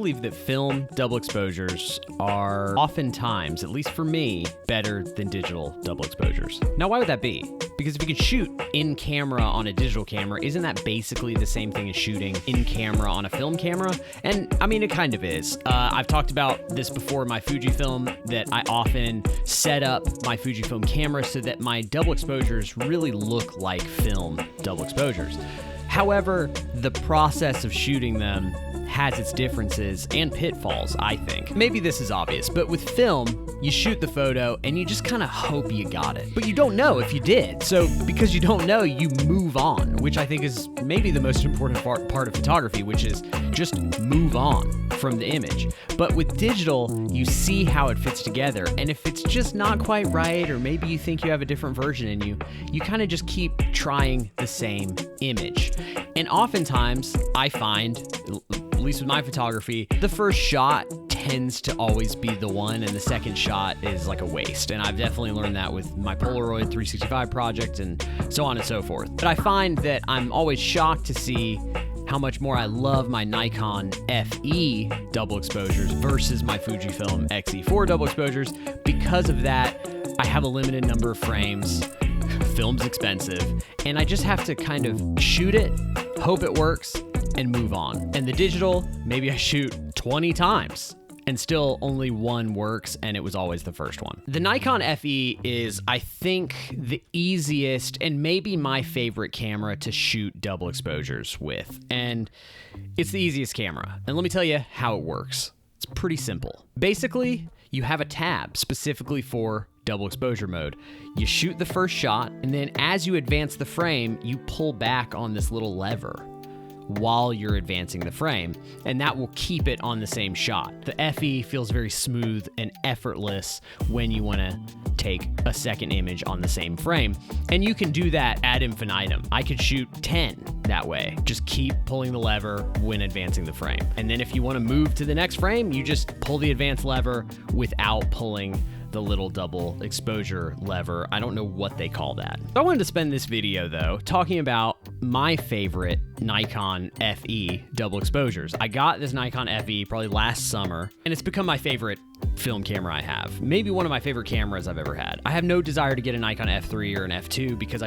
believe that film double exposures are oftentimes, at least for me, better than digital double exposures. Now, why would that be? Because if you can shoot in camera on a digital camera, isn't that basically the same thing as shooting in camera on a film camera? And I mean, it kind of is. I've talked about this before in my Fujifilm, that I often set up my Fujifilm camera so that my double exposures really look like film double exposures. However, the process of shooting them has its differences and pitfalls, I think. Maybe this is obvious, but with film, you shoot the photo and you just kind of hope you got it. But you don't know if you did. So because you don't know, you move on, which I think is maybe the most important part of photography, which is just move on from the image. But with digital, you see how it fits together. And if it's just not quite right, or maybe you think you have a different version in you, you kind of just keep trying the same image. And oftentimes I find, at least with my photography, the first shot tends to always be the one, and the second shot is like a waste. And I've definitely learned that with my Polaroid 365 project and so on and so forth. But I find that I'm always shocked to see how much more I love my Nikon FE double exposures versus my Fujifilm XE4 double exposures. Because of that, I have a limited number of frames. Film's expensive, and I just have to kind of shoot it, hope it works, and move on. And the digital, maybe I shoot 20 times and still only one works, and it was always the first one. The Nikon FE is, I think, the easiest and maybe my favorite camera to shoot double exposures with. And it's the easiest camera. And let me tell you how it works. It's pretty simple. Basically, you have a tab specifically for double exposure mode. You shoot the first shot, and then as you advance the frame, you pull back on this little lever while you're advancing the frame, and that will keep it on the same shot. The FE feels very smooth and effortless when you want to take a second image on the same frame, and you can do that ad infinitum. I could shoot 10 that way. Just keep pulling the lever when advancing the frame. And then if you want to move to the next frame, you just pull the advance lever without pulling the little double exposure lever. I don't know what they call that. I wanted to spend this video though talking about my favorite Nikon FE double exposures. I got this Nikon FE probably last summer, and it's become my favorite film camera I have. Maybe one of my favorite cameras I've ever had. I have no desire to get a Nikon F3 or an F2 because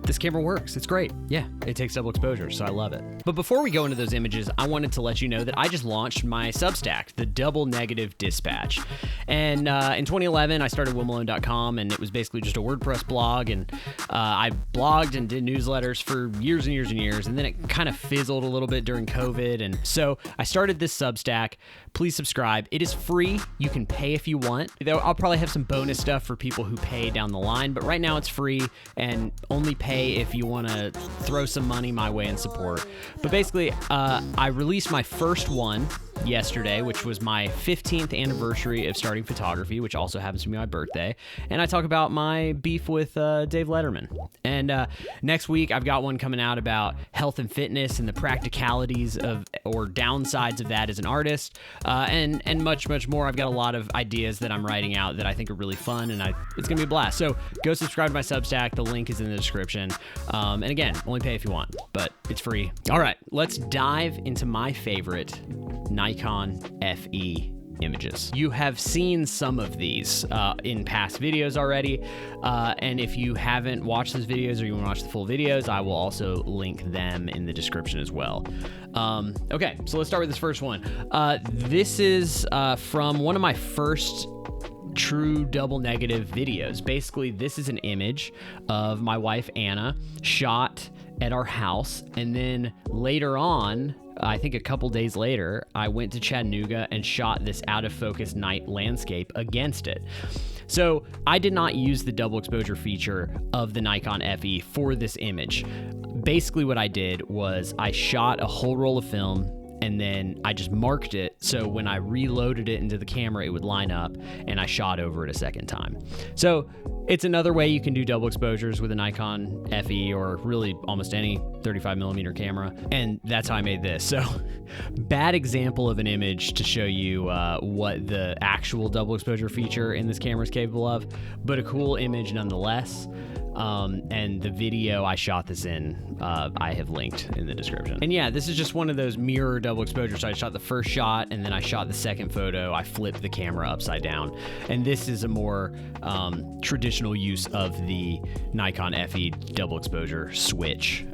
this camera works. It's great. Yeah, it takes double exposure, so I love it. But before we go into those images, I wanted to let you know that I just launched my Substack, the Double Negative Dispatch. And in 2011, I started willmalone.com, and it was basically just a WordPress blog. And I blogged and did newsletters for years and years and years. And then it kind of fizzled a little bit during COVID. And so I started this Substack. Please subscribe. It is free. You can pay if you want. I'll probably have some bonus stuff for people who pay down the line, but right now it's free, and only pay if you want to throw some money my way and support. But basically, I released my first one yesterday, which was my 15th anniversary of starting photography, which also happens to be my birthday. And I talk about my beef with Dave Letterman. And next week, I've got one coming out about health and fitness and the practicalities of, or downsides of that as an artist, and much, much more. I've got a lot of ideas that I'm writing out that I think are really fun, and it's going to be a blast. So go subscribe to my Substack. The link is in the description. And again, only pay if you want, but it's free. All right, let's dive into my favorite Nikon FE images. You have seen some of these in past videos already, and if you haven't watched those videos or you want to watch the full videos, I will also link them in the description as well. Okay, so let's start with this first one. This is from one of my first true double negative videos. Basically, this is an image of my wife Anna shot at our house, and then later on, I think a couple days later, I went to Chattanooga and shot this out of focus night landscape against it. So I did not use the double exposure feature of the Nikon FE for this image. Basically what I did was I shot a whole roll of film, and then I just marked it so when I reloaded it into the camera, it would line up, and I shot over it a second time. So it's another way you can do double exposures with a Nikon FE, or really almost any 35mm camera, and that's how I made this. So bad example of an image to show you what the actual double exposure feature in this camera is capable of, but a cool image nonetheless. And the video I shot this in, I have linked in the description. And yeah, this is just one of those mirror double exposure. So I shot the first shot and then I shot the second photo. I flipped the camera upside down. And this is a more traditional use of the Nikon FE double exposure switch.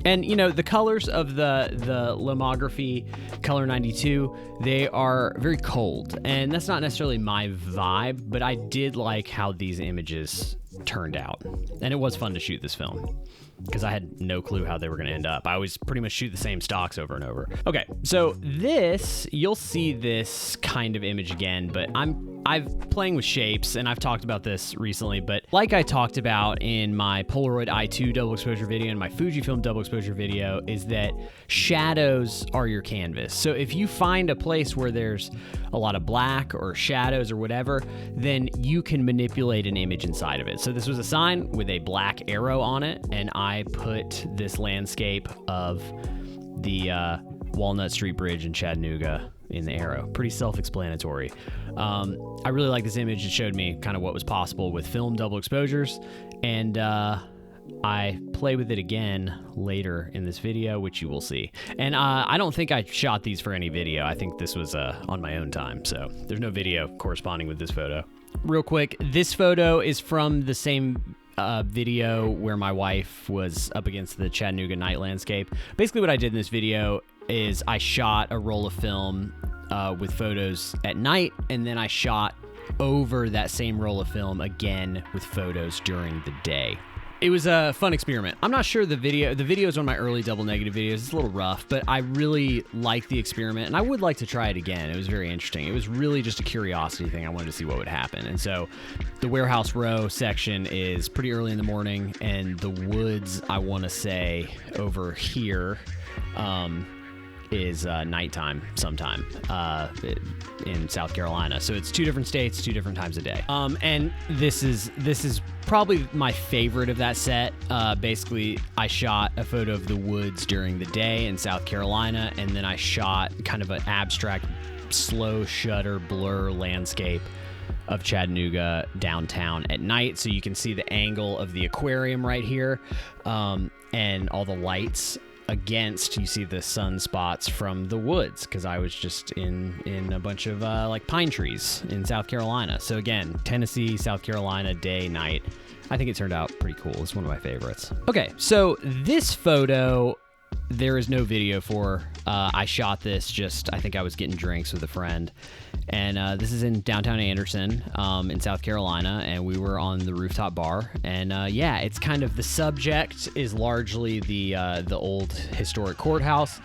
And you know, the colors of the Lomography Color 92, they are very cold, and that's not necessarily my vibe, but I did like how these images turned out. And it was fun to shoot this film because I had no clue how they were going to end up. I always pretty much shoot the same stocks over and over. Okay, so this, you'll see this kind of image again, but I've playing with shapes, and I've talked about this recently, but like I talked about in my Polaroid i2 double exposure video and my Fujifilm double exposure video, is that shadows are your canvas. So if you find a place where there's a lot of black or shadows or whatever, then you can manipulate an image inside of it. So this was a sign with a black arrow on it, and I put this landscape of the Walnut Street Bridge in Chattanooga in the arrow. Pretty self-explanatory. I really like this image. It showed me kind of what was possible with film double exposures, and I play with it again later in this video, which you will see. And I don't think I shot these for any video. I think this was on my own time, so there's no video corresponding with this photo. Real quick, this photo is from the same video where my wife was up against the Chattanooga night landscape. Basically what I did in this video is I shot a roll of film with photos at night, and then I shot over that same roll of film again with photos during the day. It was a fun experiment. I'm not sure the video is one of my early double negative videos. It's a little rough, but I really liked the experiment, and I would like to try it again. It was very interesting. It was really just a curiosity thing. I wanted to see what would happen. And so the warehouse row section is pretty early in the morning, and the woods, I want to say, over here, is nighttime sometime in South Carolina. So it's 2 different states, 2 different times a day. And this is probably my favorite of that set. Basically, I shot a photo of the woods during the day in South Carolina, and then I shot kind of an abstract, slow shutter blur landscape of Chattanooga downtown at night. So you can see the angle of the aquarium right here, and all the lights against, you see the sunspots from the woods, because I was just in a bunch of like pine trees in South Carolina. So again, Tennessee, South Carolina, day, night. I think it turned out pretty cool. It's one of my favorites. Okay, so this photo, there is no video for. I shot this just, I think I was getting drinks with a friend. And this is in downtown Anderson in South Carolina, and we were on the rooftop bar. And yeah, it's kind of, the subject is largely the old historic courthouse,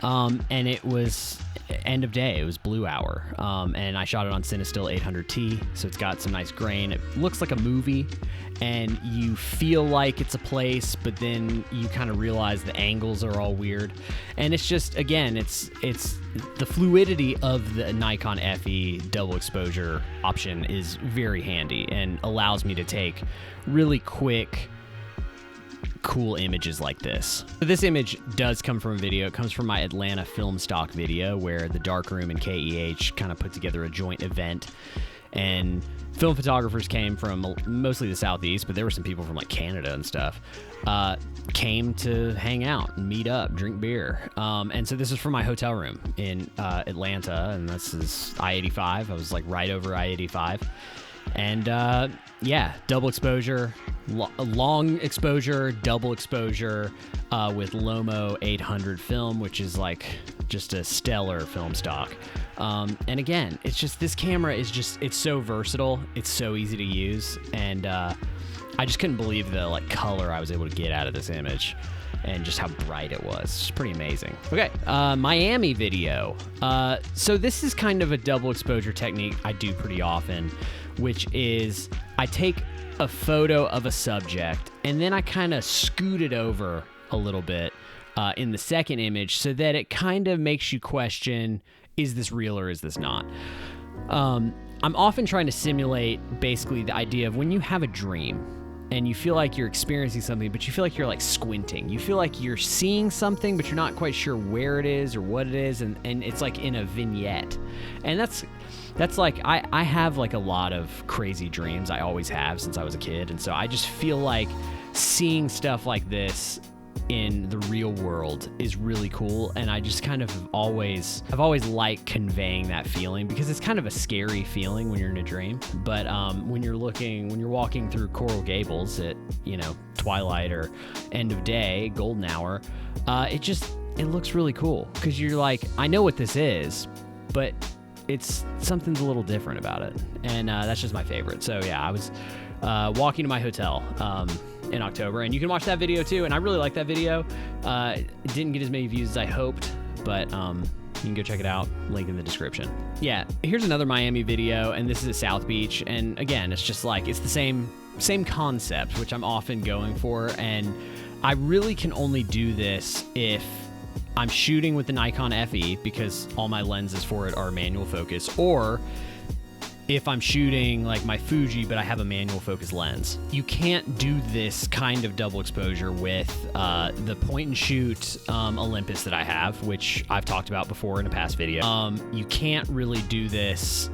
and it was end of day. It was blue hour, and I shot it on Cinestill 800T, so it's got some nice grain. It looks like a movie, and you feel like it's a place, but then you kind of realize the angles are all weird. And it's just, again, it's the fluidity of the Nikon FE double exposure option is very handy and allows me to take really quick, cool images like this. So this image does come from a video. It comes from my Atlanta film stock video, where the Darkroom and KEH kind of put together a joint event, and film photographers came from mostly the Southeast, but there were some people from like Canada and stuff, came to hang out and meet up, drink beer. And so this is from my hotel room in Atlanta, and this is I-85. I was like right over I-85. And yeah, double exposure, long exposure, double exposure with Lomo 800 film, which is like just a stellar film stock. And again, it's just, this camera is just, it's so versatile. It's so easy to use. And I just couldn't believe the like color I was able to get out of this image, and just how bright it was. It's pretty amazing. Okay, Miami video. So this is kind of a double exposure technique I do pretty often, which is I take a photo of a subject and then I kind of scoot it over a little bit in the second image, so that it kind of makes you question, is this real or is this not? I'm often trying to simulate basically the idea of when you have a dream, and you feel like you're experiencing something, but you feel like you're like squinting. You feel like you're seeing something, but you're not quite sure where it is or what it is, and it's like in a vignette. And that's like, I have like a lot of crazy dreams. I always have since I was a kid, and so I just feel like seeing stuff like this in the real world is really cool, and I just kind of I've always liked conveying that feeling, because it's kind of a scary feeling when you're in a dream. But when you're walking through Coral Gables at, you know, twilight or end of day, golden hour, it looks really cool, because you're like, I know what this is, but something's a little different about it, and that's just my favorite. So yeah, I was walking to my hotel in October, and you can watch that video too, and I really like that video. It didn't get as many views as I hoped, but you can go check it out, link in the description. Yeah, here's another Miami video, and this is at South Beach, and again, it's just like, it's the same concept, which I'm often going for, and I really can only do this if I'm shooting with the Nikon FE, because all my lenses for it are manual focus, or if I'm shooting like my Fuji, but I have a manual focus lens. You can't do this kind of double exposure with the point and shoot Olympus that I have, which I've talked about before in a past video. You can't really do this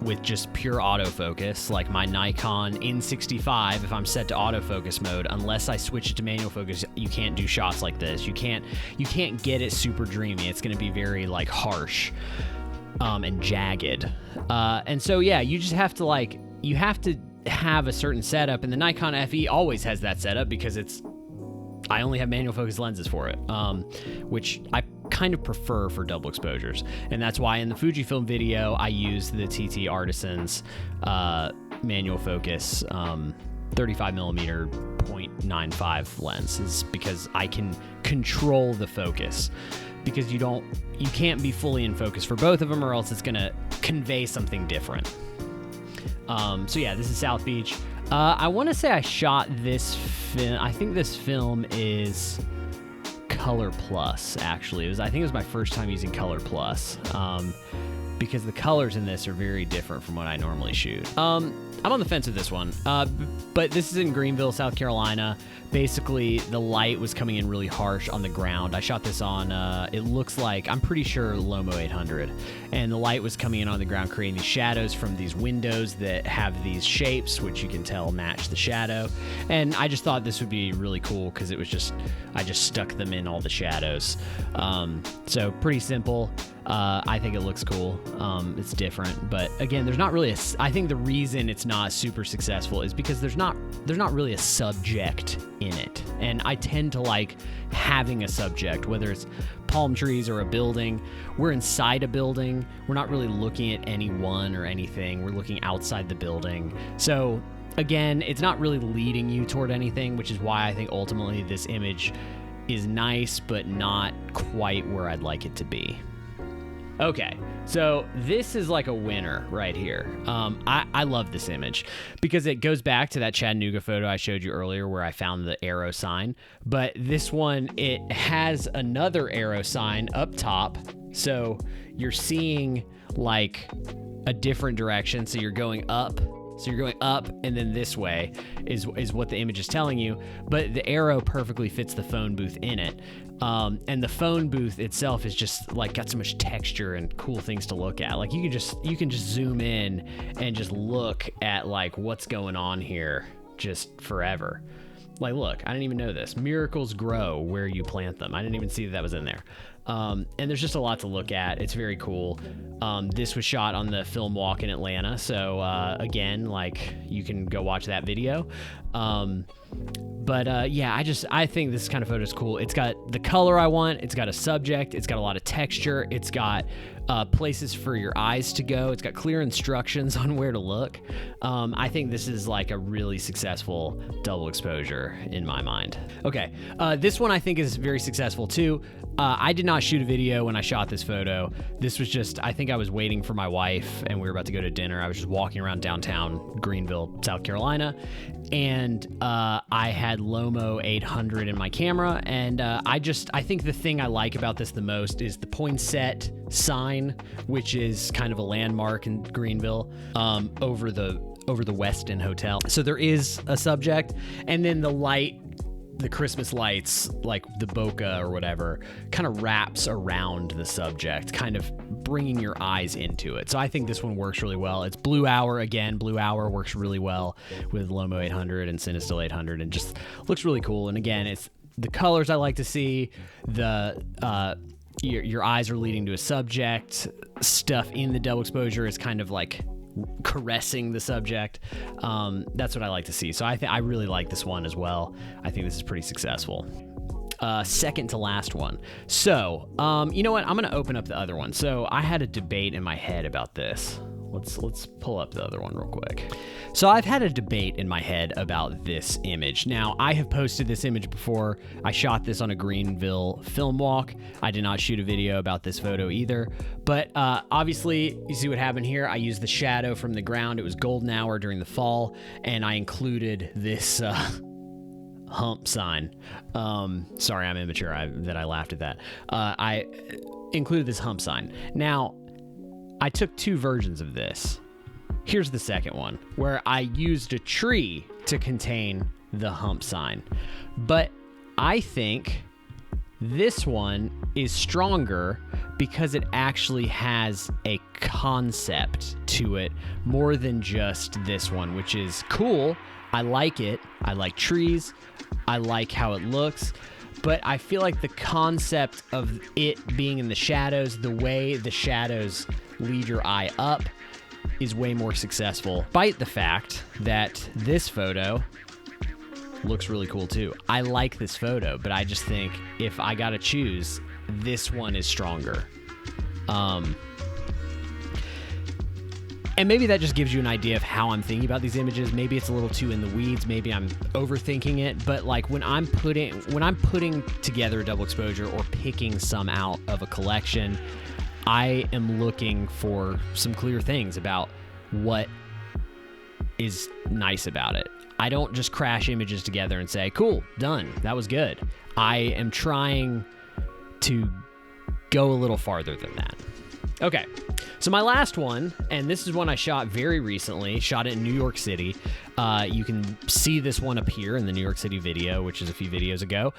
with just pure autofocus, like my Nikon N65. If I'm set to autofocus mode, unless I switch it to manual focus, you can't do shots like this. You can't get it super dreamy. It's going to be very like harsh and jagged. And so yeah, you just have to have a certain setup, and the Nikon FE always has that setup, because I only have manual focus lenses for it, which I kind of prefer for double exposures. And that's why in the Fujifilm video, I use the TT Artisans manual focus 35mm 0.95 lens, is because I can control the focus, because you can't be fully in focus for both of them, or else it's gonna convey something different. So yeah, this is South Beach. I want to say I shot this film. I think this film is Color Plus, actually. I think it was my first time using Color Plus, because the colors in this are very different from what I normally shoot. I'm on the fence with this one, but this is in Greenville, South Carolina. Basically, the light was coming in really harsh on the ground. I shot this on, it looks like, I'm pretty sure Lomo 800, and the light was coming in on the ground, creating these shadows from these windows that have these shapes, which you can tell match the shadow. And I just thought this would be really cool, because it was I just stuck them in all the shadows. So pretty simple. I think it looks cool. It's different, but again, there's not really I think the reason it's not super successful is because there's not really a subject in it. And I tend to like having a subject, whether it's palm trees or a building. We're inside a building. We're not really looking at anyone or anything. We're looking outside the building. So again, it's not really leading you toward anything, which is why I think ultimately this image is nice, but not quite where I'd like it to be. Okay, so this is like a winner right here. I love this image, because it goes back to that Chattanooga photo I showed you earlier where I found the arrow sign. But this one, it has another arrow sign up top. So you're seeing like a different direction. So you're going up. So you're going up, and then this way is what the image is telling you. But the arrow perfectly fits the phone booth in it. And the phone booth itself is just like got so much texture and cool things to look at. Like you can just zoom in and just look at like what's going on here just forever. Like, look, I didn't even know this. Miracles grow where you plant them. I didn't even see that was in there. And there's just a lot to look at. It's very cool. This was shot on the Film Walk in Atlanta. So, again, like you can go watch that video. Yeah, I think this kind of photo is cool. It's got the color I want. It's got a subject. It's got a lot of texture. It's got places for your eyes to go. It's got clear instructions on where to look. I think this is like a really successful double exposure in my mind. Okay, this one I think is very successful too. I did not shoot a video when I shot this photo. This was just, I think I was waiting for my wife and we were about to go to dinner. I was just walking around downtown Greenville, South Carolina, and I had Lomo 800 in my camera, and I think the thing I like about this the most is the poinset sign, which is kind of a landmark in Greenville, over the over the Westin Hotel. So there is a subject, and then the Christmas lights, like the bokeh or whatever, kind of wraps around the subject, kind of bringing your eyes into it. So I think this one works really well. It's Blue Hour again. Blue Hour works really well with Lomo 800 and Cinestill 800, and just looks really cool. And again, it's the colors I like to see. Your eyes are leading to a subject. Stuff in the double exposure is kind of like caressing the subject. That's what I like to see. So I really like this one as well. I think this is pretty successful. Second to last one. So, you know what? I'm going to open up the other one. So I had a debate in my head about this. Let's pull up the other one real quick. So I've had a debate in my head about this image. Now, I have posted this image before. I shot this on a Greenville film walk. I did not shoot a video about this photo either. But obviously, you see what happened here. I used the shadow from the ground. It was golden hour during the fall, and I included this hump sign. Sorry, I'm immature that I laughed at that. I included this hump sign. Now, I took two versions of this. Here's the second one, where I used a tree to contain the hump sign. But I think this one is stronger because it actually has a concept to it more than just this one, which is cool. I like it. I like trees. I like how it looks. But I feel like the concept of it being in the shadows, the way the shadows lead your eye up, is way more successful, despite the fact that this photo looks really cool too. I like this photo, but I just think if I gotta choose, this one is stronger. And maybe that just gives you an idea of how I'm thinking about these images. Maybe it's a little too in the weeds. Maybe I'm overthinking it. But like when I'm putting together a double exposure or picking some out of a collection, I am looking for some clear things about what is nice about it. I don't just crash images together and say, cool, done, that was good. I am trying to go a little farther than that. Okay, so my last one, and this is one I shot very recently, shot it in New York City. You can see this one appear in the New York City video, which is a few videos ago.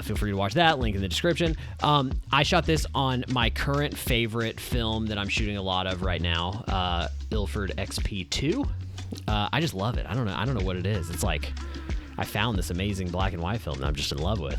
Feel free to watch that, link in the description. I shot this on my current favorite film that I'm shooting a lot of right now, Ilford XP2. I just love it. I don't know what it is. It's like I found this amazing black and white film that I'm just in love with.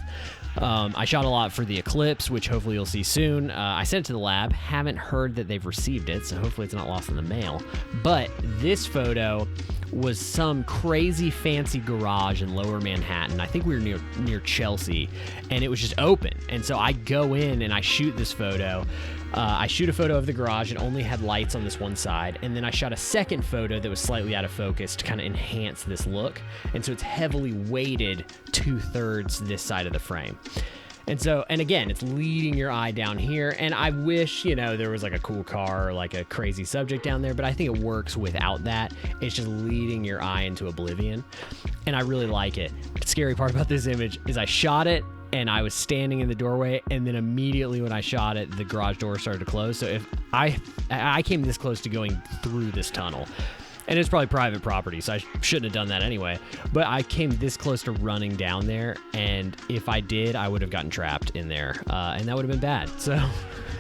I shot a lot for the Eclipse, which hopefully you'll see soon. I sent it to the lab. Haven't heard that they've received it, so hopefully it's not lost in the mail. But this photo was some crazy fancy garage in Lower Manhattan. I think we were near Chelsea, and it was just open. And so I go in and I shoot this photo. I shoot a photo of the garage and only had lights on this one side. And then I shot a second photo that was slightly out of focus to kind of enhance this look. And so it's heavily weighted 2/3 this side of the frame. And so, and again, it's leading your eye down here. And I wish, there was like a cool car or like a crazy subject down there, but I think it works without that. It's just leading your eye into oblivion. And I really like it. The scary part about this image is I shot it and I was standing in the doorway, and then immediately when I shot it, the garage door started to close. So if I came this close to going through this tunnel, and it's probably private property, so I shouldn't have done that anyway, but I came this close to running down there, and if I did, I would have gotten trapped in there, and that would have been bad. So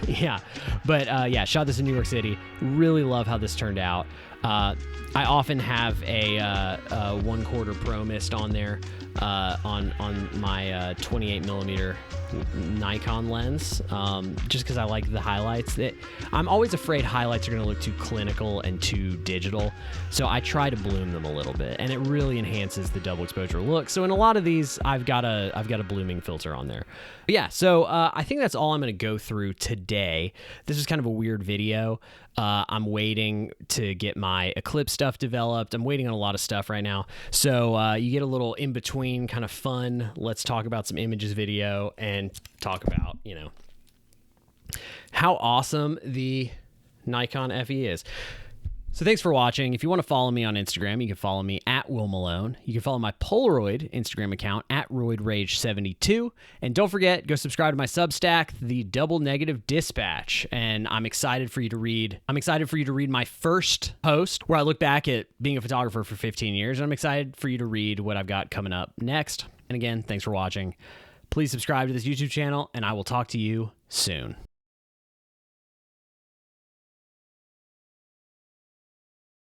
yeah, but yeah, shot this in New York City. Really love how this turned out. I often have a 1/4 Pro Mist on there on my 28mm Nikon lens, just because I like the highlights. I'm always afraid highlights are going to look too clinical and too digital, so I try to bloom them a little bit, and it really enhances the double exposure look. So in a lot of these, I've got a blooming filter on there. But yeah, so I think that's all I'm going to go through today. This is kind of a weird video. I'm waiting to get my Eclipse stuff developed. I'm waiting on a lot of stuff right now. So you get a little in-between kind of fun, let's talk about some images video and talk about, how awesome the Nikon FE is. So thanks for watching. If you want to follow me on Instagram, you can follow me at Will Malone. You can follow my Polaroid Instagram account at RoidRage72. And don't forget, go subscribe to my Substack, The Double Negative Dispatch. And I'm excited for you to read my first post where I look back at being a photographer for 15 years. And I'm excited for you to read what I've got coming up next. And again, thanks for watching. Please subscribe to this YouTube channel, and I will talk to you soon.